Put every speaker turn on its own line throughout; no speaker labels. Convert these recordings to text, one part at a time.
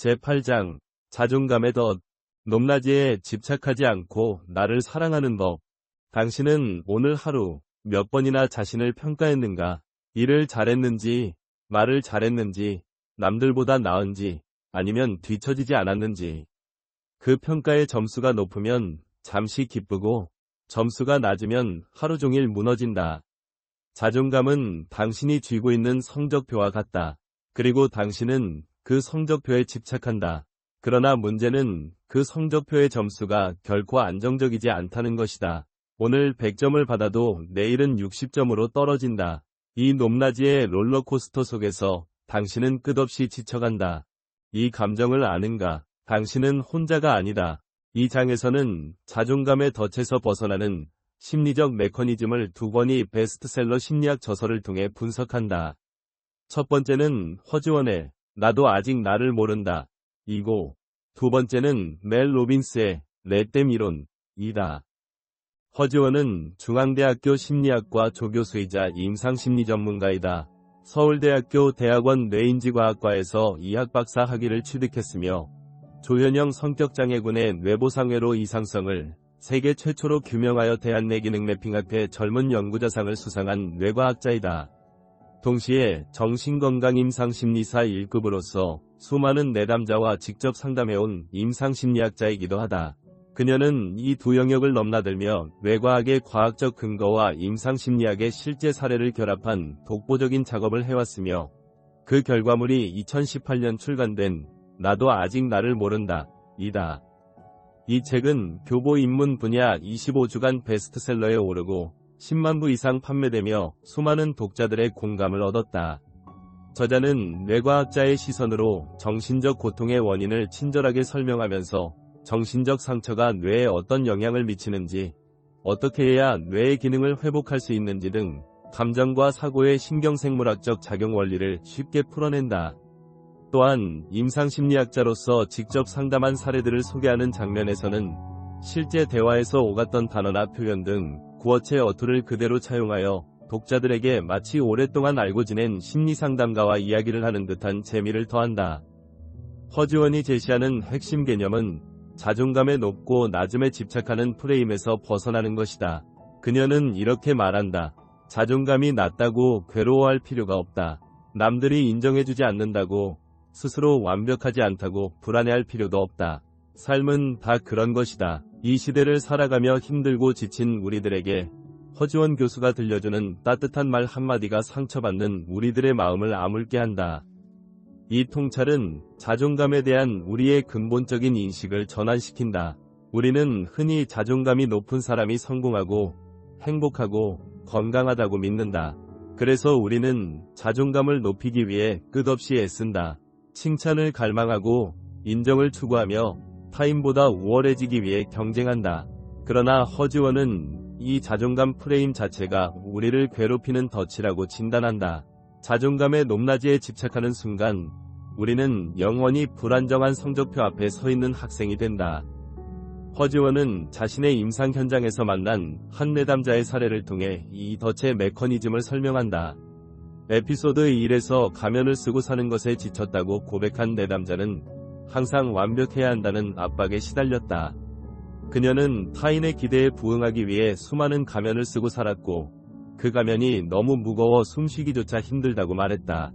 제8장 자존감의 덫. 높낮이에 집착하지 않고 나를 사랑하는 법. 당신은 오늘 하루 몇 번이나 자신을 평가했는가? 일을 잘했는지, 말을 잘했는지, 남들보다 나은지, 아니면 뒤처지지 않았는지. 그 평가의 점수가 높으면 잠시 기쁘고 점수가 낮으면 하루 종일 무너진다. 자존감은 당신이 쥐고 있는 성적표와 같다. 그리고 당신은 그 성적표에 집착한다. 그러나 문제는 그 성적표의 점수가 결코 안정적이지 않다는 것이다. 오늘 100점을 받아도 내일은 60점으로 떨어진다. 이 높낮이의 롤러코스터 속에서 당신은 끝없이 지쳐간다. 이 감정을 아는가? 당신은 혼자가 아니다. 이 장에서는 자존감의 덫에서 벗어나는 심리적 메커니즘을 두 권의 베스트셀러 심리학 저서를 통해 분석한다. 첫 번째는 허즈원의 나도 아직 나를 모른다. 이고 두 번째는 멜 로빈스의 렛댐 이론이다. 허즈원은 중앙대학교 심리학과 조교수이자 임상심리 전문가이다. 서울대학교 대학원 뇌인지과학과에서 의학박사 학위를 취득했으며 조현영 성격장애군의 뇌보상회로 이상성을 세계 최초로 규명하여 대한뇌기능매핑학회 젊은 연구자상을 수상한 뇌과학자이다. 동시에 정신건강 임상심리사 1급으로서 수많은 내담자와 직접 상담해온 임상심리학자이기도 하다. 그녀는 이 두 영역을 넘나들며 뇌과학의 과학적 근거와 임상심리학의 실제 사례를 결합한 독보적인 작업을 해왔으며 그 결과물이 2018년 출간된 나도 아직 나를 모른다 이다. 이 책은 교보 입문 분야 25주간 베스트셀러에 오르고 10만 부 이상 판매되며 수많은 독자들의 공감을 얻었다. 저자는 뇌과학자의 시선으로 정신적 고통의 원인을 친절하게 설명하면서 정신적 상처가 뇌에 어떤 영향을 미치는지, 어떻게 해야 뇌의 기능을 회복할 수 있는지 등 감정과 사고의 신경생물학적 작용 원리를 쉽게 풀어낸다. 또한 임상심리학자로서 직접 상담한 사례들을 소개하는 장면에서는 실제 대화에서 오갔던 단어나 표현 등 구어체 어투를 그대로 차용하여 독자들에게 마치 오랫동안 알고 지낸 심리상담가와 이야기를 하는 듯한 재미를 더한다. 허즈원이 제시하는 핵심 개념은 자존감의 높고 낮음에 집착하는 프레임에서 벗어나는 것이다. 그녀는 이렇게 말한다. 자존감이 낮다고 괴로워할 필요가 없다. 남들이 인정해주지 않는다고, 스스로 완벽하지 않다고 불안해할 필요도 없다. 삶은 다 그런 것이다. 이 시대를 살아가며 힘들고 지친 우리들에게 허즈원 교수가 들려주는 따뜻한 말 한마디가 상처받는 우리들의 마음을 아물게 한다. 이 통찰은 자존감에 대한 우리의 근본적인 인식을 전환시킨다. 우리는 흔히 자존감이 높은 사람이 성공하고 행복하고 건강하다고 믿는다. 그래서 우리는 자존감을 높이기 위해 끝없이 애쓴다. 칭찬을 갈망하고 인정을 추구하며 타인보다 우월해지기 위해 경쟁한다. 그러나 허즈원은 이 자존감 프레임 자체가 우리를 괴롭히는 덫이라고 진단한다. 자존감의 높낮이에 집착하는 순간 우리는 영원히 불안정한 성적표 앞에 서 있는 학생이 된다. 허즈원은 자신의 임상 현장에서 만난 한 내담자의 사례를 통해 이 덫의 메커니즘을 설명한다. 에피소드 1에서 가면을 쓰고 사는 것에 지쳤다고 고백한 내담자는 항상 완벽해야 한다는 압박에 시달렸다. 그녀는 타인의 기대에 부응하기 위해 수많은 가면을 쓰고 살았고 그 가면이 너무 무거워 숨쉬기조차 힘들다고 말했다.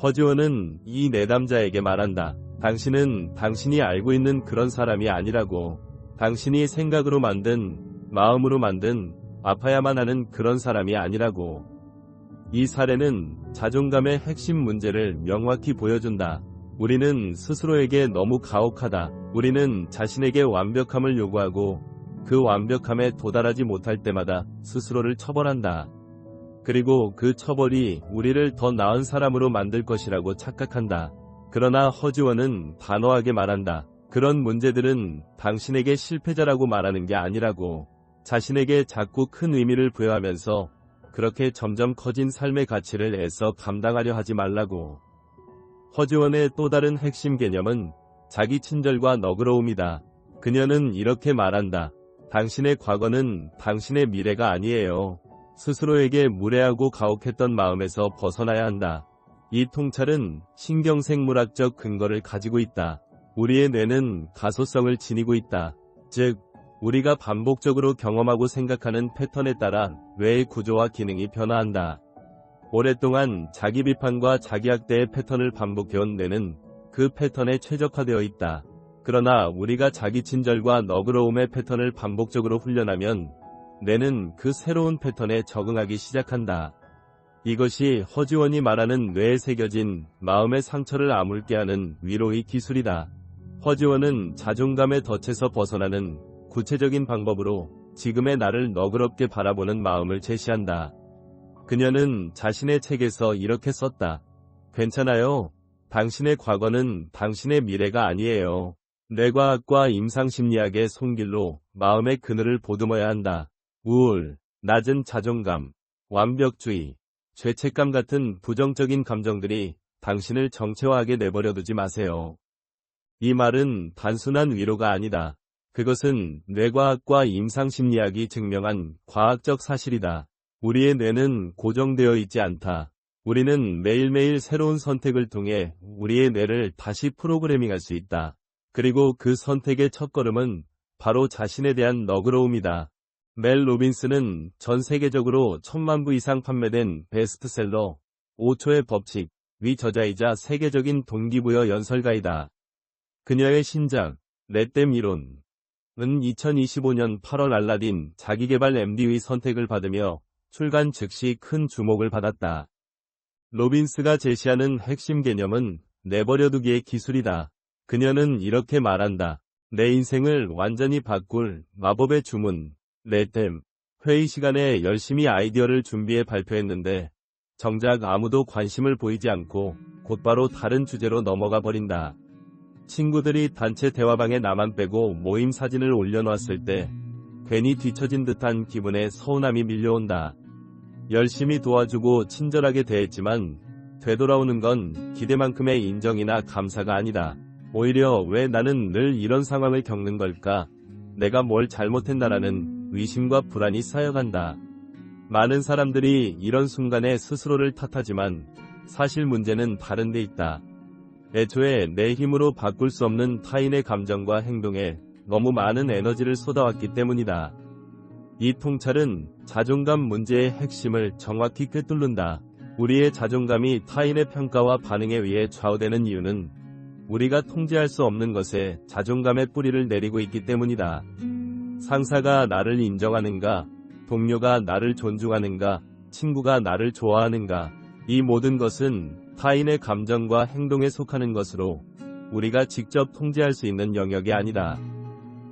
허즈원은 이 내담자에게 말한다. 당신은 당신이 알고 있는 그런 사람이 아니라고. 당신이 생각으로 만든, 마음으로 만든, 아파야만 하는 그런 사람이 아니라고. 이 사례는 자존감의 핵심 문제를 명확히 보여준다. 우리는 스스로에게 너무 가혹하다. 우리는 자신에게 완벽함을 요구하고 그 완벽함에 도달하지 못할 때마다 스스로를 처벌한다. 그리고 그 처벌이 우리를 더 나은 사람으로 만들 것이라고 착각한다. 그러나 허즈원은 단호하게 말한다. 그런 문제들은 당신에게 실패자라고 말하는 게 아니라고. 자신에게 자꾸 큰 의미를 부여하면서 그렇게 점점 커진 삶의 가치를 애써 감당하려 하지 말라고. 허즈원의 또 다른 핵심 개념은 자기 친절과 너그러움이다. 그녀는 이렇게 말한다. 당신의 과거는 당신의 미래가 아니에요. 스스로에게 무례하고 가혹했던 마음에서 벗어나야 한다. 이 통찰은 신경생물학적 근거를 가지고 있다. 우리의 뇌는 가소성을 지니고 있다. 즉, 우리가 반복적으로 경험하고 생각하는 패턴에 따라 뇌의 구조와 기능이 변화한다. 오랫동안 자기 비판과 자기 학대의 패턴을 반복해온 뇌는 그 패턴에 최적화되어 있다. 그러나 우리가 자기 친절과 너그러움의 패턴을 반복적으로 훈련하면 뇌는 그 새로운 패턴에 적응하기 시작한다. 이것이 허지원이 말하는 뇌에 새겨진 마음의 상처를 아물게 하는 위로의 기술이다. 허지원은 자존감의 덫에서 벗어나는 구체적인 방법으로 지금의 나를 너그럽게 바라보는 마음을 제시한다. 그녀는 자신의 책에서 이렇게 썼다. 괜찮아요. 당신의 과거는 당신의 미래가 아니에요. 뇌과학과 임상심리학의 손길로 마음의 그늘을 보듬어야 한다. 우울, 낮은 자존감, 완벽주의, 죄책감 같은 부정적인 감정들이 당신을 정체화하게 내버려두지 마세요. 이 말은 단순한 위로가 아니다. 그것은 뇌과학과 임상심리학이 증명한 과학적 사실이다. 우리의 뇌는 고정되어 있지 않다. 우리는 매일매일 새로운 선택을 통해 우리의 뇌를 다시 프로그래밍할 수 있다. 그리고 그 선택의 첫걸음은 바로 자신에 대한 너그러움이다. 멜 로빈스는 전 세계적으로 1000만 부 이상 판매된 베스트셀러 5초의 법칙 위 저자이자 세계적인 동기부여 연설가이다. 그녀의 신작 렛댐 이론은 2025년 8월 알라딘 자기개발 MD의 선택을 받으며 출간 즉시 큰 주목을 받았다. 로빈스가 제시하는 핵심 개념은 내버려두기의 기술이다. 그녀는 이렇게 말한다. 내 인생을 완전히 바꿀 마법의 주문. 렛댐. 회의 시간에 열심히 아이디어를 준비해 발표했는데 정작 아무도 관심을 보이지 않고 곧바로 다른 주제로 넘어가 버린다. 친구들이 단체 대화방에 나만 빼고 모임 사진을 올려놓았을 때 괜히 뒤처진 듯한 기분에 서운함이 밀려온다. 열심히 도와주고 친절하게 대했지만 되돌아오는 건 기대만큼의 인정이나 감사가 아니다. 오히려 왜 나는 늘 이런 상황을 겪는 걸까? 내가 뭘 잘못했나라는 의심과 불안이 쌓여간다. 많은 사람들이 이런 순간에 스스로를 탓하지만 사실 문제는 다른 데 있다. 애초에 내 힘으로 바꿀 수 없는 타인의 감정과 행동에 너무 많은 에너지를 쏟아왔기 때문이다. 이 통찰은 자존감 문제의 핵심을 정확히 꿰뚫는다. 우리의 자존감이 타인의 평가와 반응에 의해 좌우되는 이유는 우리가 통제할 수 없는 것에 자존감의 뿌리를 내리고 있기 때문이다. 상사가 나를 인정하는가, 동료가 나를 존중하는가, 친구가 나를 좋아하는가, 이 모든 것은 타인의 감정과 행동에 속하는 것으로 우리가 직접 통제할 수 있는 영역이 아니다.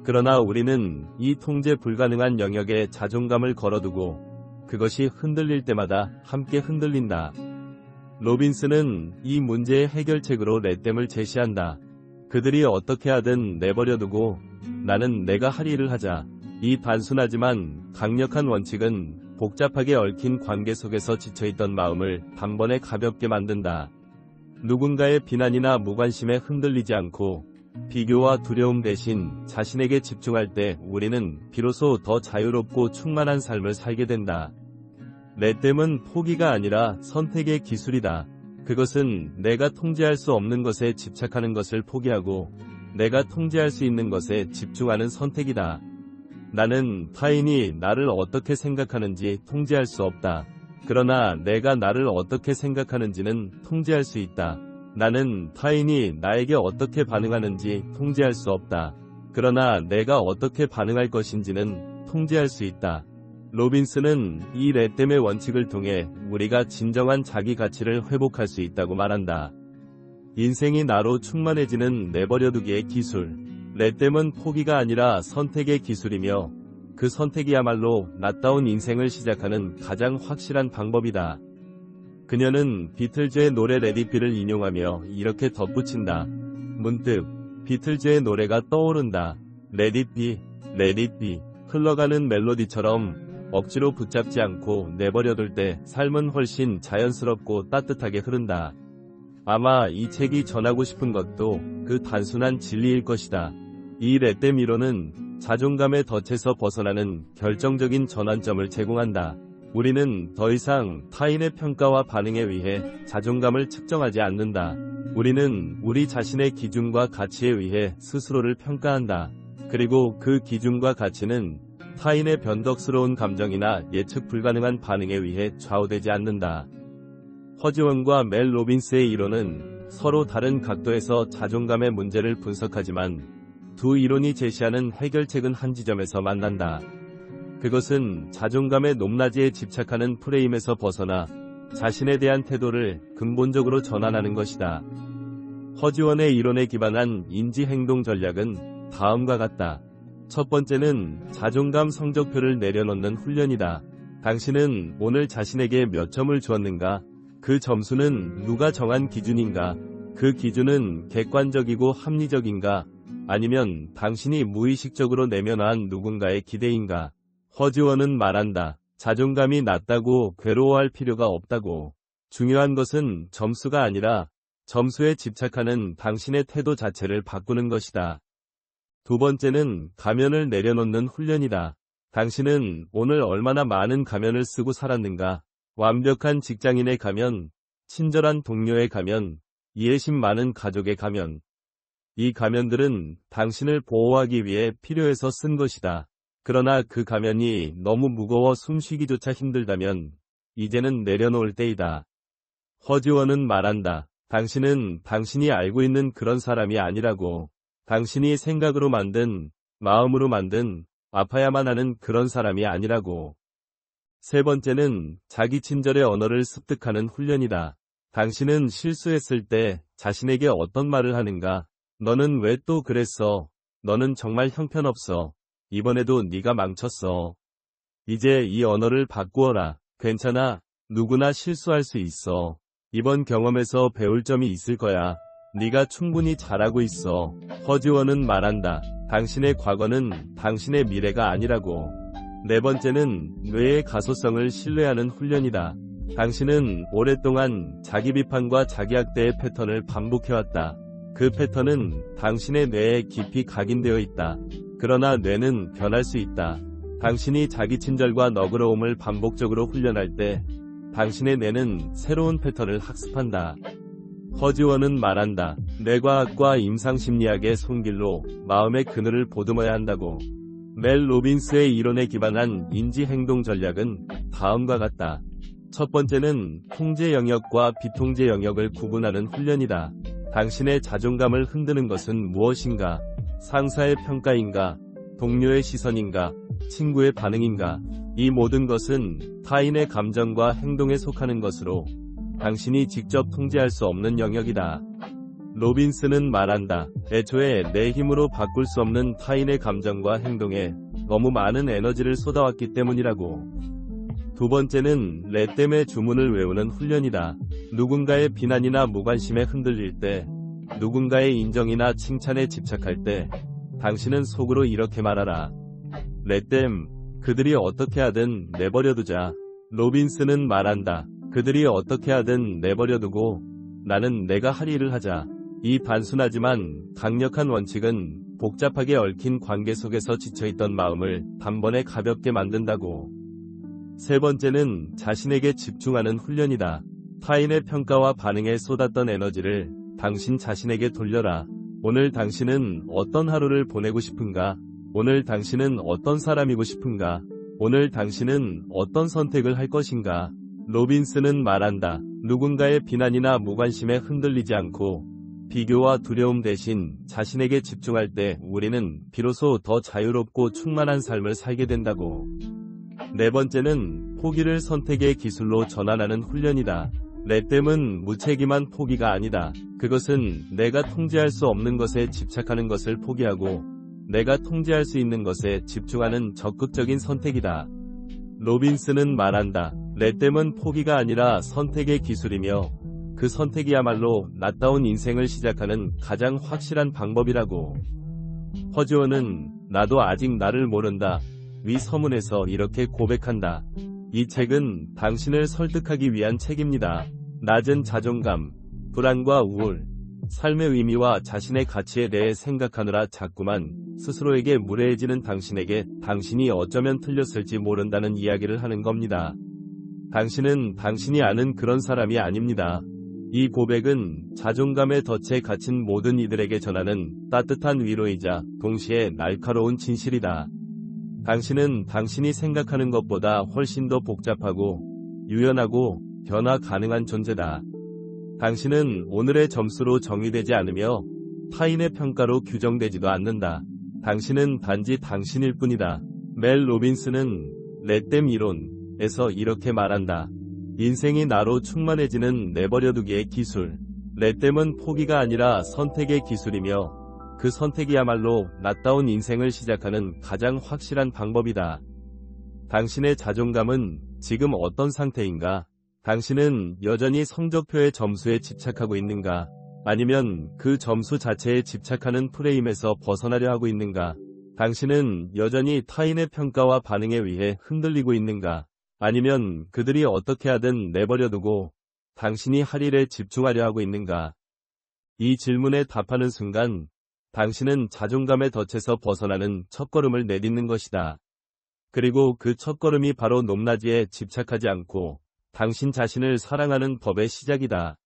그러나 우리는 이 통제 불가능한 영역에 자존감을 걸어두고 그것이 흔들릴 때마다 함께 흔들린다. 로빈스는 이 문제의 해결책으로 렛댐을 제시한다. 그들이 어떻게 하든 내버려두고 나는 내가 할 일을 하자. 이 단순하지만 강력한 원칙은 복잡하게 얽힌 관계 속에서 지쳐있던 마음을 단번에 가볍게 만든다. 누군가의 비난이나 무관심에 흔들리지 않고 비교와 두려움 대신 자신에게 집중할 때 우리는 비로소 더 자유롭고 충만한 삶을 살게 된다. 렛댐은 포기가 아니라 선택의 기술이다. 그것은 내가 통제할 수 없는 것에 집착하는 것을 포기하고 내가 통제할 수 있는 것에 집중하는 선택이다. 나는 타인이 나를 어떻게 생각하는지 통제할 수 없다. 그러나 내가 나를 어떻게 생각하는지는 통제할 수 있다. 나는 타인이 나에게 어떻게 반응하는지 통제할 수 없다. 그러나 내가 어떻게 반응할 것인지는 통제할 수 있다. 로빈스는 이 렛댐의 원칙을 통해 우리가 진정한 자기 가치를 회복할 수 있다고 말한다. 인생이 나로 충만해지는 내버려두기의 기술. 렛댐은 포기가 아니라 선택의 기술이며 그 선택이야말로 낫다운 인생을 시작하는 가장 확실한 방법이다. 그녀는 비틀즈의 노래 레디비를 인용하며 이렇게 덧붙인다. 문득 비틀즈의 노래가 떠오른다. 레디비, 레디비. 흘러가는 멜로디처럼 억지로 붙잡지 않고 내버려둘 때 삶은 훨씬 자연스럽고 따뜻하게 흐른다. 아마 이 책이 전하고 싶은 것도 그 단순한 진리일 것이다. 이 렛댐 이론은 자존감의 덫에서 벗어나는 결정적인 전환점을 제공한다. 우리는 더 이상 타인의 평가와 반응에 의해 자존감을 측정하지 않는다. 우리는 우리 자신의 기준과 가치에 의해 스스로를 평가한다. 그리고 그 기준과 가치는 타인의 변덕스러운 감정이나 예측 불가능한 반응에 의해 좌우되지 않는다. 허지원과 멜 로빈스의 이론은 서로 다른 각도에서 자존감의 문제를 분석하지만 두 이론이 제시하는 해결책은 한 지점에서 만난다. 그것은 자존감의 높낮이에 집착하는 프레임에서 벗어나 자신에 대한 태도를 근본적으로 전환하는 것이다. 허지원의 이론에 기반한 인지행동 전략은 다음과 같다. 첫 번째는 자존감 성적표를 내려놓는 훈련이다. 당신은 오늘 자신에게 몇 점을 주었는가? 그 점수는 누가 정한 기준인가? 그 기준은 객관적이고 합리적인가? 아니면 당신이 무의식적으로 내면한 누군가의 기대인가? 허지원은 말한다. 자존감이 낮다고 괴로워할 필요가 없다고. 중요한 것은 점수가 아니라 점수에 집착하는 당신의 태도 자체를 바꾸는 것이다. 두 번째는 가면을 내려놓는 훈련이다. 당신은 오늘 얼마나 많은 가면을 쓰고 살았는가? 완벽한 직장인의 가면, 친절한 동료의 가면, 이해심 많은 가족의 가면. 이 가면들은 당신을 보호하기 위해 필요해서 쓴 것이다. 그러나 그 가면이 너무 무거워 숨쉬기조차 힘들다면 이제는 내려놓을 때이다. 허지원은 말한다. 당신은 당신이 알고 있는 그런 사람이 아니라고. 당신이 생각으로 만든, 마음으로 만든, 아파야만 하는 그런 사람이 아니라고. 세 번째는 자기 친절의 언어를 습득하는 훈련이다. 당신은 실수했을 때 자신에게 어떤 말을 하는가? 너는 왜 또 그랬어? 너는 정말 형편없어. 이번에도 네가 망쳤어. 이제 이 언어를 바꾸어라. 괜찮아. 누구나 실수할 수 있어. 이번 경험에서 배울 점이 있을 거야. 네가 충분히 잘하고 있어. 허지원은 말한다. 당신의 과거는 당신의 미래가 아니라고. 네 번째는 뇌의 가소성을 신뢰하는 훈련이다. 당신은 오랫동안 자기 비판과 자기 학대의 패턴을 반복해왔다. 그 패턴은 당신의 뇌에 깊이 각인되어 있다. 그러나 뇌는 변할 수 있다. 당신이 자기 친절과 너그러움을 반복적으로 훈련할 때 당신의 뇌는 새로운 패턴을 학습한다. 허지원은 말한다. 뇌과학과 임상심리학의 손길로 마음의 그늘을 보듬어야 한다고. 멜 로빈스의 이론에 기반한 인지행동 전략은 다음과 같다. 첫 번째는 통제 영역과 비통제 영역을 구분하는 훈련이다. 당신의 자존감을 흔드는 것은 무엇인가? 상사의 평가인가? 동료의 시선인가? 친구의 반응인가? 이 모든 것은 타인의 감정과 행동에 속하는 것으로 당신이 직접 통제할 수 없는 영역이다. 로빈스는 말한다. 애초에 내 힘으로 바꿀 수 없는 타인의 감정과 행동에 너무 많은 에너지를 쏟아왔기 때문이라고. 두 번째는 레댐의 주문을 외우는 훈련이다. 누군가의 비난이나 무관심에 흔들릴 때, 누군가의 인정이나 칭찬에 집착할 때 당신은 속으로 이렇게 말하라. 레댐, 그들이 어떻게 하든 내버려두자. 로빈스는 말한다. 그들이 어떻게 하든 내버려두고 나는 내가 할 일을 하자. 이 단순하지만 강력한 원칙은 복잡하게 얽힌 관계 속에서 지쳐있던 마음을 단번에 가볍게 만든다고. 세 번째는 자신에게 집중하는 훈련이다. 타인의 평가와 반응에 쏟았던 에너지를 당신 자신에게 돌려라. 오늘 당신은 어떤 하루를 보내고 싶은가? 오늘 당신은 어떤 사람이고 싶은가? 오늘 당신은 어떤 선택을 할 것인가? 로빈스는 말한다. 누군가의 비난이나 무관심에 흔들리지 않고 비교와 두려움 대신 자신에게 집중할 때 우리는 비로소 더 자유롭고 충만한 삶을 살게 된다고. 네 번째는 포기를 선택의 기술로 전환하는 훈련이다. 레댐은 무책임한 포기가 아니다. 그것은 내가 통제할 수 없는 것에 집착하는 것을 포기하고 내가 통제할 수 있는 것에 집중하는 적극적인 선택이다. 로빈스는 말한다. 레댐은 포기가 아니라 선택의 기술이며 그 선택이야말로 낫다운 인생을 시작하는 가장 확실한 방법이라고. 허지원은 나도 아직 나를 모른다. 위 서문에서 이렇게 고백한다. 이 책은 당신을 설득하기 위한 책입니다. 낮은 자존감, 불안과 우울, 삶의 의미와 자신의 가치에 대해 생각하느라 자꾸만 스스로에게 무례해지는 당신에게 당신이 어쩌면 틀렸을지 모른다는 이야기를 하는 겁니다. 당신은 당신이 아는 그런 사람이 아닙니다. 이 고백은 자존감의 덫에 갇힌 모든 이들에게 전하는 따뜻한 위로이자 동시에 날카로운 진실이다. 당신은 당신이 생각하는 것보다 훨씬 더 복잡하고 유연하고 변화 가능한 존재다. 당신은 오늘의 점수로 정의되지 않으며 타인의 평가로 규정되지도 않는다. 당신은 단지 당신일 뿐이다. 멜 로빈스는 렛댐 이론에서 이렇게 말한다. 인생이 나로 충만해지는 내버려두기의 기술. 렛댐은 포기가 아니라 선택의 기술이며 그 선택이야말로 낫다운 인생을 시작하는 가장 확실한 방법이다. 당신의 자존감은 지금 어떤 상태인가? 당신은 여전히 성적표의 점수에 집착하고 있는가? 아니면 그 점수 자체에 집착하는 프레임에서 벗어나려 하고 있는가? 당신은 여전히 타인의 평가와 반응에 의해 흔들리고 있는가? 아니면 그들이 어떻게 하든 내버려두고 당신이 할 일에 집중하려 하고 있는가? 이 질문에 답하는 순간 당신은 자존감의 덫에서 벗어나는 첫걸음을 내딛는 것이다. 그리고 그 첫걸음이 바로 높낮이에 집착하지 않고 당신 자신을 사랑하는 법의 시작이다.